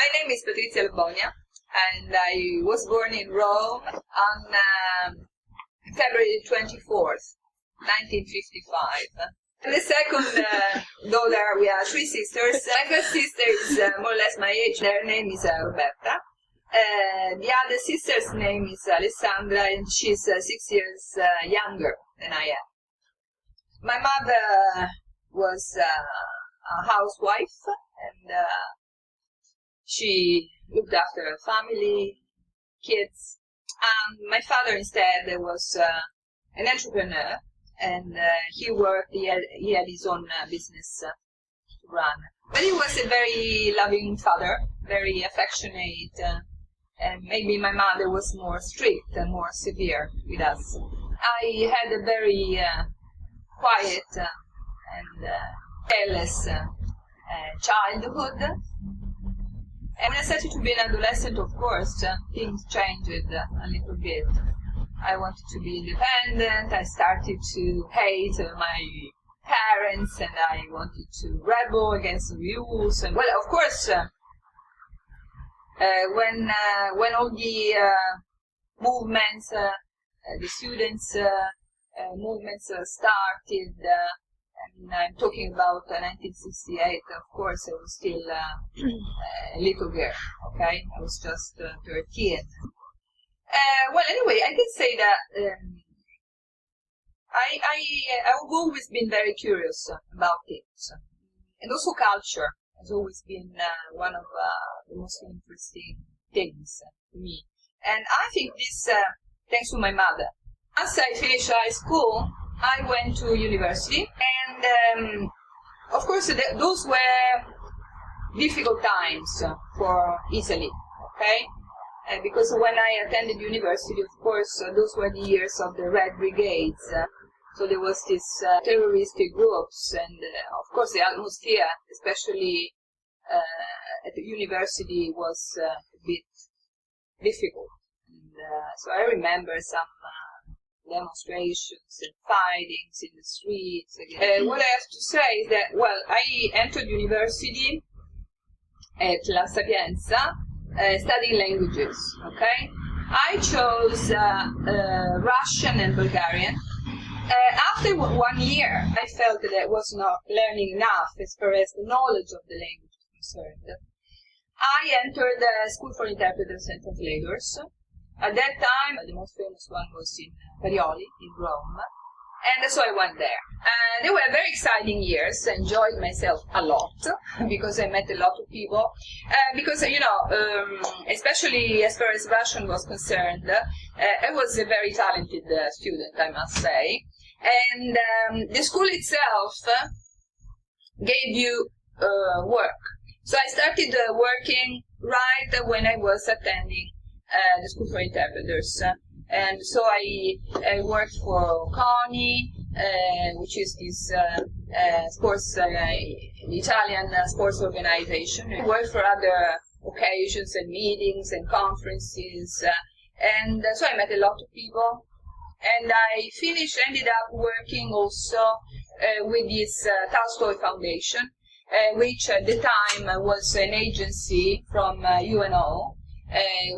My name is Patrizia Labonia, and I was born in Rome on February 24th, 1955. The second daughter, we are three sisters. My first sister is more or less my age. Her name is Roberta. The other sister's name is Alessandra, and she's 6 years younger than I am. My mother was a housewife, and she looked after her family, kids. And my father instead was an entrepreneur, and he had his own business to run. But he was a very loving father, very affectionate, and maybe my mother was more strict and more severe with us. I had a very quiet and careless childhood. And when I started to be an adolescent, of course, things changed a little bit. I wanted to be independent. I started to hate my parents, and I wanted to rebel against the rules. And well, of course, when all the movements, the students' movements started. I'm talking about 1968. Of course, I was still a little girl. Okay, I was just 13. Well, anyway, I can say that I've always been very curious about things, and also culture has always been one of the most interesting things to me. And I think this thanks to my mother. Once I finished high school, I went to university, and of course those were difficult times for Italy, okay? Because when I attended university, of course, those were the years of the Red Brigades, so there was this terroristic groups, and of course the atmosphere, especially at the university, was a bit difficult. And, so I remember some demonstrations and fightings in the streets. What I have to say is that, well, I entered university at La Sapienza, studying languages, okay? I chose Russian and Bulgarian. After 1 year, I felt that I was not learning enough as far as the knowledge of the language is concerned. I entered the School for Interpreters and Translators. At that time, the most famous one was in Parioli, in Rome, and so I went there. They were very exciting years. I enjoyed myself a lot, because I met a lot of people. Because, you know, especially as far as Russian was concerned, I was a very talented student, I must say. And the school itself gave you work. So I started working right when I was attending the School for Interpreters. And so I worked for CONI, which is this sports, Italian sports organization. I worked for other occasions and meetings and conferences. And so I met a lot of people. And I ended up working also with this Tolstoy Foundation, which at the time was an agency from UNO.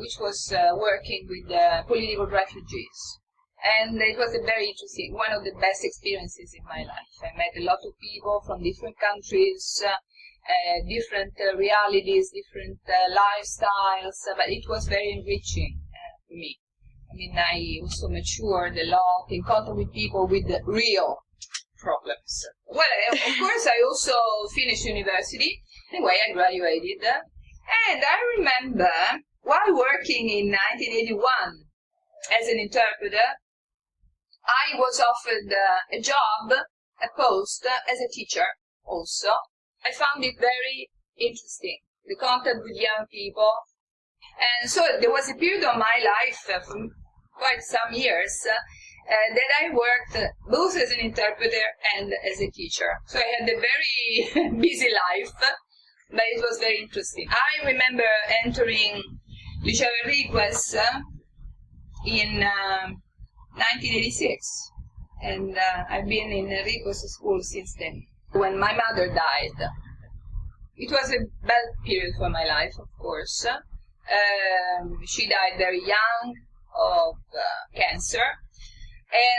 Which was working with political refugees. And it was a very interesting, one of the best experiences in my life. I met a lot of people from different countries, different realities, different lifestyles, but it was very enriching for me. I mean, I also matured a lot in contact with people with real problems. Well, of course, I also finished university. Anyway, I graduated. And I remember, while working in 1981 as an interpreter, I was offered a job, a post as a teacher also. I found it very interesting, the contact with young people. And so there was a period of my life, for quite some years, that I worked both as an interpreter and as a teacher. So I had a very busy life, but it was very interesting. I remember entering Liceo Enriquez in 1986, and I've been in Enriquez school since then. When my mother died, it was a bad period for my life, of course. She died very young of cancer,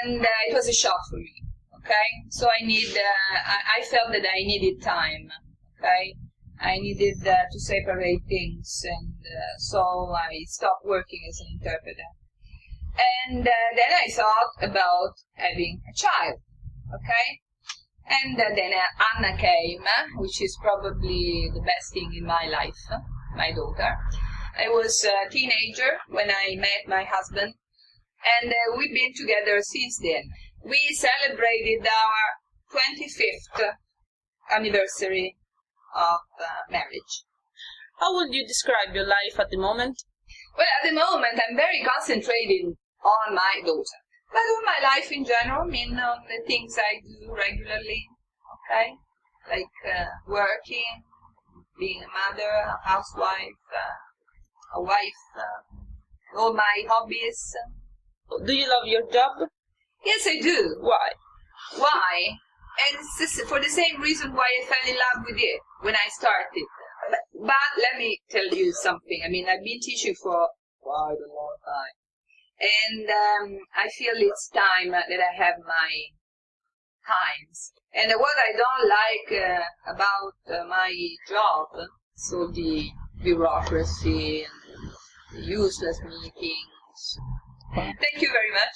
and it was a shock for me. Okay, so I felt that I needed time. Okay, I needed to separate things, and so I stopped working as an interpreter. And then I thought about having a child. Okay, and then Anna came, which is probably the best thing in my life, my daughter. I was a teenager when I met my husband, and we've been together since then. We celebrated our 25th anniversary of marriage. How would you describe your life at the moment? Well, at the moment, I'm very concentrated on my daughter. But on my life in general, I mean, on the things I do regularly, okay? Like working, being a mother, a housewife, a wife, all my hobbies. Do you love your job? Yes, I do. Why? Why? And it's for the same reason why I fell in love with it when I started. But let me tell you something. I mean, I've been teaching for quite a long time. And I feel it's time that I have my times. And what I don't like about my job, so the bureaucracy and the useless meetings. Thank you very much.